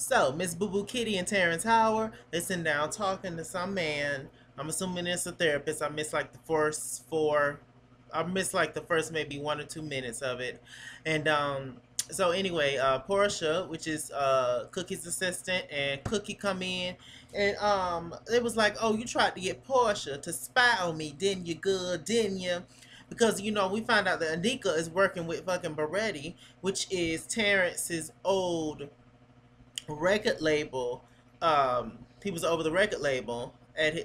So, Miss Boo Boo Kitty and Terrence Howard, they sitting down talking to some man. I'm assuming it's a therapist. I missed like the first maybe 1 or 2 minutes of it. And so anyway, Portia, which is Cookie's assistant, and Cookie come in, and it was like, oh, you tried to get Portia to spy on me, didn't you? Good, didn't you? Because we found out that Anika is working with fucking Beretti, which is Terrence's old record label. He was over the record label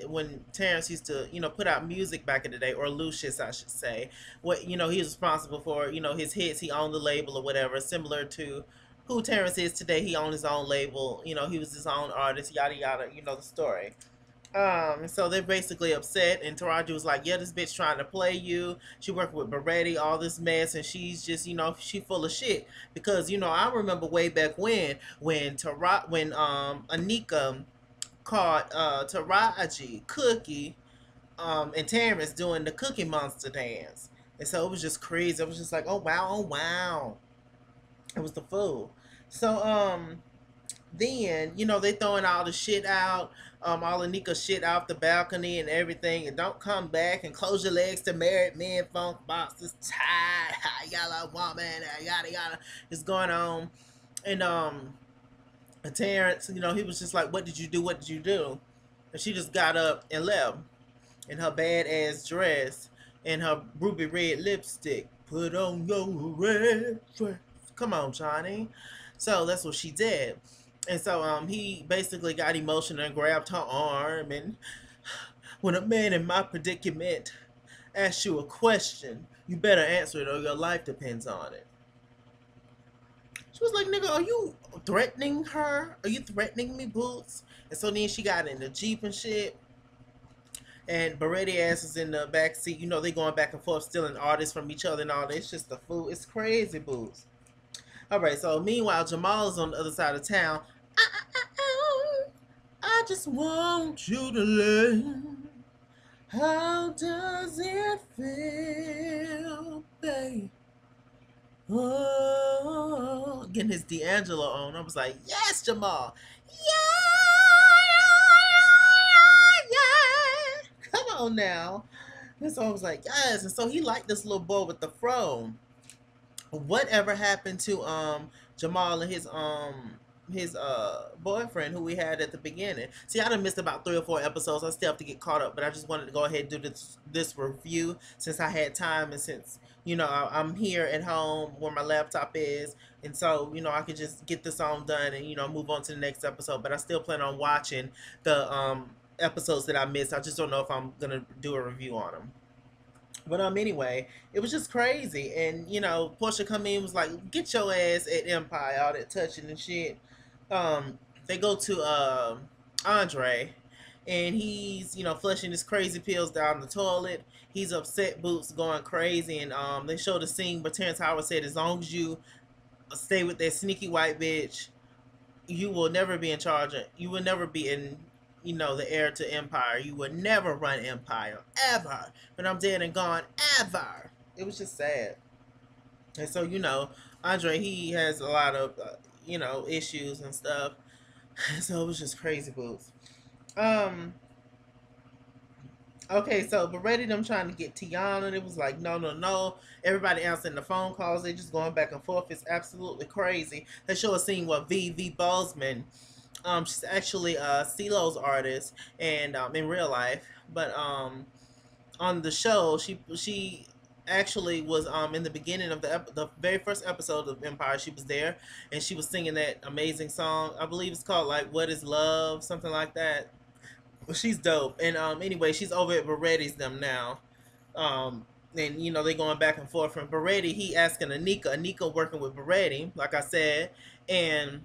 when Terrence used to, put out music back in the day, or Lucius, I should say. What he was responsible for, his hits. He owned the label or whatever, similar to who Terrence is today. He owned his own label. He was his own artist. Yada yada. You know the story. So they're basically upset, and Taraji was like, "Yeah, this bitch trying to play you. She working with Beretti, all this mess, and she's just, she full of shit." Because I remember way back when Anika caught Taraji, Cookie, and Terrence doing the Cookie Monster dance, and so it was just crazy. It was just like, oh wow, oh wow. It was the fool. So then they throwing all the shit out, all the Nika shit off the balcony and everything, and don't come back and close your legs to married men, funk boxes, tied, yellow woman, yada yada, is going on. And Terrence, he was just like, what did you do, what did you do? And she just got up and left in her badass dress and her ruby red lipstick. Put on your red dress. Come on, Johnny. So that's what she did. And so he basically got emotional and grabbed her arm. And when a man in my predicament asks you a question, you better answer it or your life depends on it. She was like, nigga, are you threatening her? Are you threatening me, Boots? And so then she got in the Jeep and shit. And Beretti ass is in the back seat. They going back and forth, stealing artists from each other and all that. It's just the fool. It's crazy, Boots. All right, so meanwhile, Jamal is on the other side of town. I just want you to learn. How does it feel, babe? Oh, getting his D'Angelo on. I was like, yes, Jamal. Yeah. Come on now. And so I was like, yes. And so he liked this little boy with the fro. Whatever happened to Jamal and his boyfriend who we had at the beginning? See, I done missed about 3 or 4 episodes. I still have to get caught up, but I just wanted to go ahead and do this review since I had time, and since I'm here at home where my laptop is, and so I could just get this all done and move on to the next episode. But I still plan on watching the episodes that I missed. I just don't know if I'm gonna do a review on them. But anyway, it was just crazy. And Portia come in and was like, get your ass at Empire, all that touching and shit. They go to Andre, and he's flushing his crazy pills down the toilet. He's upset, Boots going crazy, and they show the scene where Terrence Howard said, as long as you stay with that sneaky white bitch, you will never be in charge of, you will never be in the heir to Empire. You would never run Empire, ever. When I'm dead and gone, ever. It was just sad. And so, Andre, he has a lot of, issues and stuff. So it was just crazy, Boots. Okay, so Beretti them trying to get Tiana. It was like, no, no, no. Everybody answering the phone calls. They just going back and forth. It's absolutely crazy. They show a scene with V Bozeman. She's actually CeeLo's artist, and in real life, but on the show, she actually was in the beginning of the very first episode of Empire. She was there, and she was singing that amazing song. I believe it's called like "What Is Love," something like that. Well, she's dope, and anyway, she's over at Beretti's them now. And they going back and forth from Beretti. He asking Anika working with Beretti, like I said, and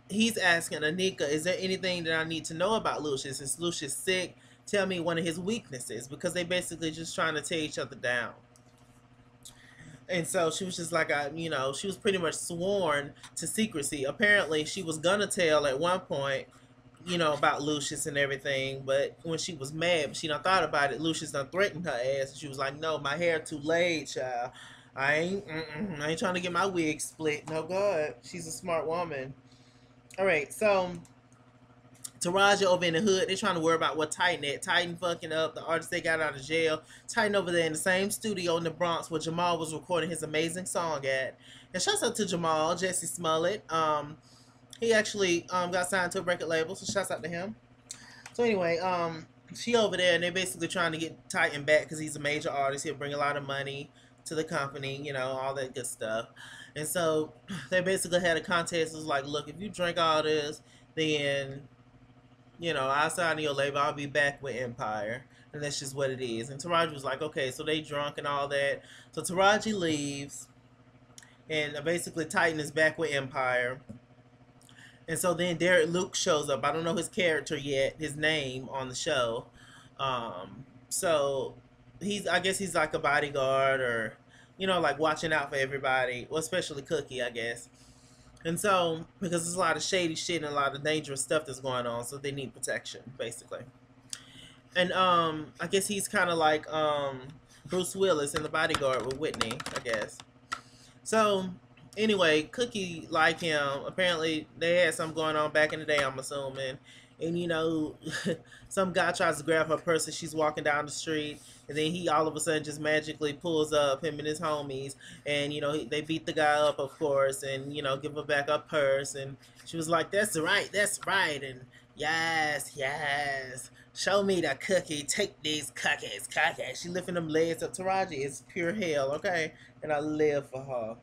he's asking Anika, is there anything that I need to know about Lucius? Is Lucius sick? Tell me one of his weaknesses, because they basically just trying to tear each other down. And so she was just like, she was pretty much sworn to secrecy. Apparently, she was gonna tell at one point, about Lucius and everything, but when she was mad, she done thought about it. Lucius done threatened her ass, and she was like, "No, my hair too laid, child. I ain't trying to get my wig split. No, God, she's a smart woman." All right, so Taraji over in the hood, they trying to worry about what Titan at. Titan fucking up the artist they got out of jail. Titan over there in the same studio in the Bronx where Jamal was recording his amazing song at. And shouts out to Jamal, Jesse Smollett. He actually got signed to a record label, so shouts out to him. So anyway, she over there and they're basically trying to get Titan back because he's a major artist. He'll bring a lot of money to the company, you know, all that good stuff. And so they basically had a contest. It was like, look, if you drink all this, then I'll sign your label. I'll be back with Empire. And that's just what it is. And Taraji was like, okay, so they drunk and all that. So Taraji leaves, and basically Titan is back with Empire. And so then Derek Luke shows up. I don't know his character yet, his name on the show. So I guess he's like a bodyguard or, like watching out for everybody. Well, especially Cookie, I guess. And so, because there's a lot of shady shit and a lot of dangerous stuff that's going on, so they need protection, basically. And I guess he's kind of like Bruce Willis in The Bodyguard with Whitney, I guess. So anyway, Cookie like him. Apparently, they had something going on back in the day. I'm assuming, and some guy tries to grab her purse as she's walking down the street, and then he all of a sudden just magically pulls up him and his homies, and they beat the guy up, of course, and give her back her purse, and she was like, that's right, and yes, yes. Show me the cookie. Take these cookies. She lifting them legs up. Taraji is pure hell, okay? And I live for her.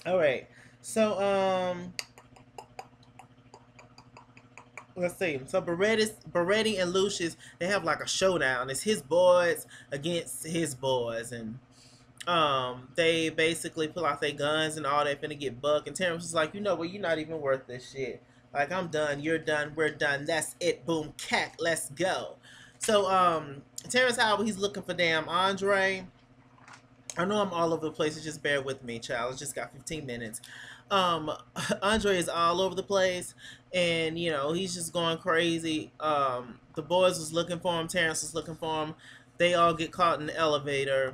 All right. So let's see. So Beretti and Lucius, they have like a showdown. It's his boys against his boys, and they basically pull out their guns and all that, finna get buck. And Terrence is like, well, you're not even worth this shit. Like, I'm done, you're done, we're done. That's it. Boom, cack. Let's go. So Terrence Howard, he's looking for damn Andre. I know I'm all over the place. So just bear with me, child. It's just got 15 minutes. Andre is all over the place, and he's just going crazy. The boys was looking for him. Terrence was looking for him. They all get caught in the elevator.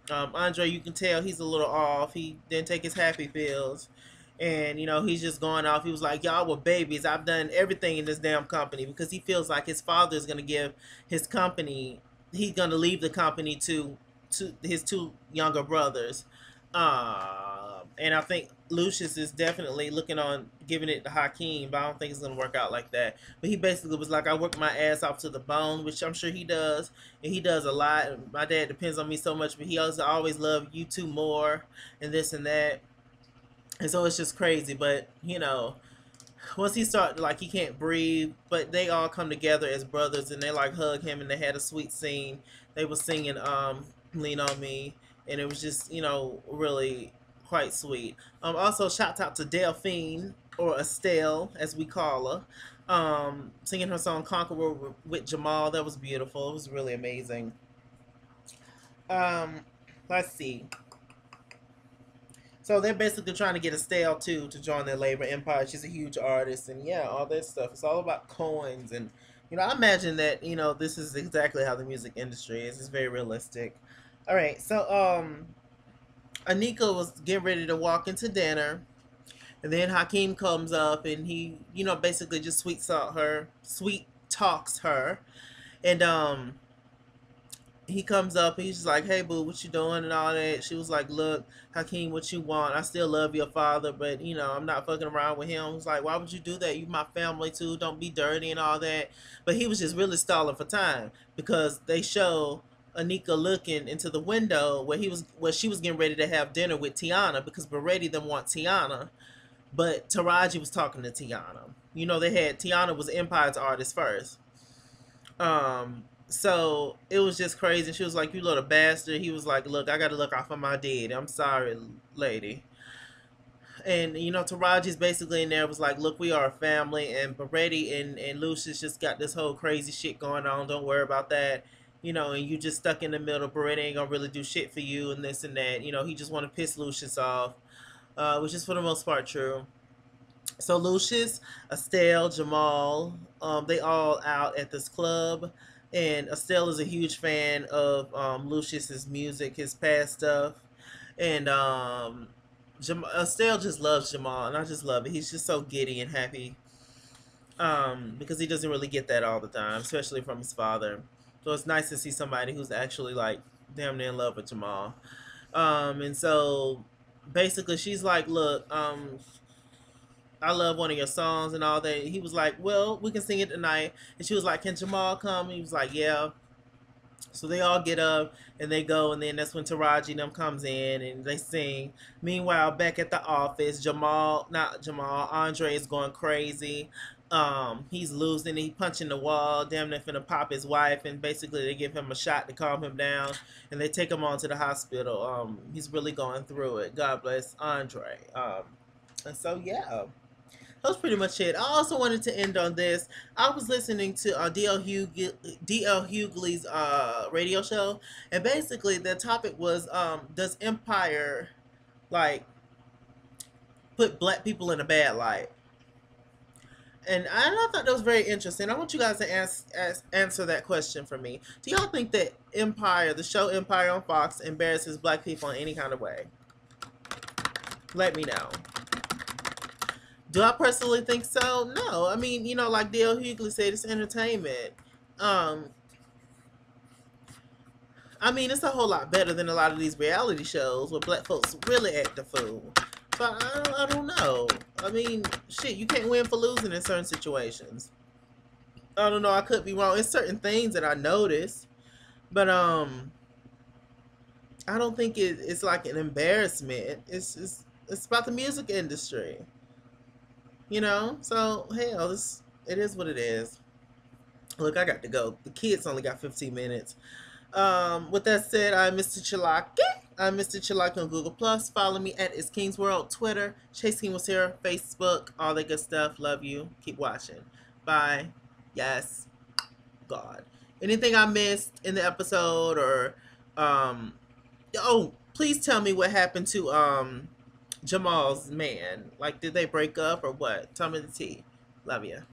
Andre, you can tell he's a little off. He didn't take his happy pills, and he's just going off. He was like, y'all were babies. I've done everything in this damn company, because he feels like his father is going to give his company. He's going to leave the company to his two younger brothers. And I think Lucius is definitely looking on giving it to Hakeem, but I don't think it's going to work out like that. But he basically was like, I work my ass off to the bone, which I'm sure he does. And he does a lot. My dad depends on me so much, but he also always loved you two more and this and that. And so it's just crazy. But, once he started, like, he can't breathe, but they all come together as brothers, and they, like, hug him, and they had a sweet scene. They were singing Lean On Me, and it was just, really quite sweet. Also, shout out to Delphine, or Estelle, as we call her, singing her song Conqueror with Jamal. That was beautiful. It was really amazing. Let's see. So they're basically trying to get Estelle too to join their labor empire. She's a huge artist, and yeah, all that stuff. It's all about coins, and I imagine that this is exactly how the music industry is. It's very realistic. All right, so Anika was getting ready to walk into dinner, and then Hakeem comes up, and he basically just sweet talks her, and he comes up and he's just like, hey boo, what you doing and all that. She was like, look, Hakeem, what you want? I still love your father, but I'm not fucking around with him. He's like, why would you do that? You my family too, don't be dirty and all that. But he was just really stalling for time, because they show Anika looking into the window where she was getting ready to have dinner with Tiana, because Beretti them want Tiana, but Taraji was talking to Tiana. Tiana was Empire's artist first. So it was just crazy. She was like, you little bastard. He was like, look, I gotta look out for my dad. I'm sorry, lady. And Taraji's basically in there, was like, look, we are a family, and Beretti and Lucius just got this whole crazy shit going on. Don't worry about that. And you just stuck in the middle. Beretti ain't gonna really do shit for you and this and that. He just want to piss Lucius off, which is for the most part true. So Lucius, Estelle, Jamal, they all out at this club. And Estelle is a huge fan of Lucius's music, his past stuff. And Estelle just loves Jamal, and I just love it. He's just so giddy and happy, because he doesn't really get that all the time, especially from his father. So it's nice to see somebody who's actually like damn near in love with Jamal. And so basically, she's like, "Look, I love one of your songs and all that." He was like, "Well, we can sing it tonight." And she was like, "Can Jamal come?" He was like, "Yeah." So they all get up and they go, and then that's when Taraji and them comes in and they sing. Meanwhile, back at the office, not Jamal, Andre is going crazy. He's losing. He punching the wall, damn near finna pop his wife, and basically they give him a shot to calm him down, and they take him on to the hospital. He's really going through it. God bless Andre. And so yeah, that was pretty much it. I also wanted to end on this. I was listening to DL Hughley's radio show, and basically the topic was, does Empire like put black people in a bad light? And I thought that was very interesting. I want you guys to answer that question for me. Do y'all think that Empire, the show Empire on Fox, embarrasses black people in any kind of way? Let me know. Do I personally think so? No. I mean, like Dale Hughley said, it's entertainment. Um, I mean, it's a whole lot better than a lot of these reality shows where black folks really act a fool. But I don't know. I mean, shit, you can't win for losing in certain situations. I don't know. I could be wrong. It's certain things that I notice, but I don't think it's like an embarrassment. It's about the music industry, So hell, it is what it is. Look, I got to go. The kids only got 15 minutes. With that said, I'm Mr. Chalaki. I'm Mr. Chalaki on Google Plus. Follow me at It's King's World, Twitter, Chase King was here, Facebook, all that good stuff. Love you. Keep watching. Bye. Yes. God. Anything I missed in the episode, or please tell me what happened to Jamal's man. Like, did they break up or what? Tell me the tea. Love you.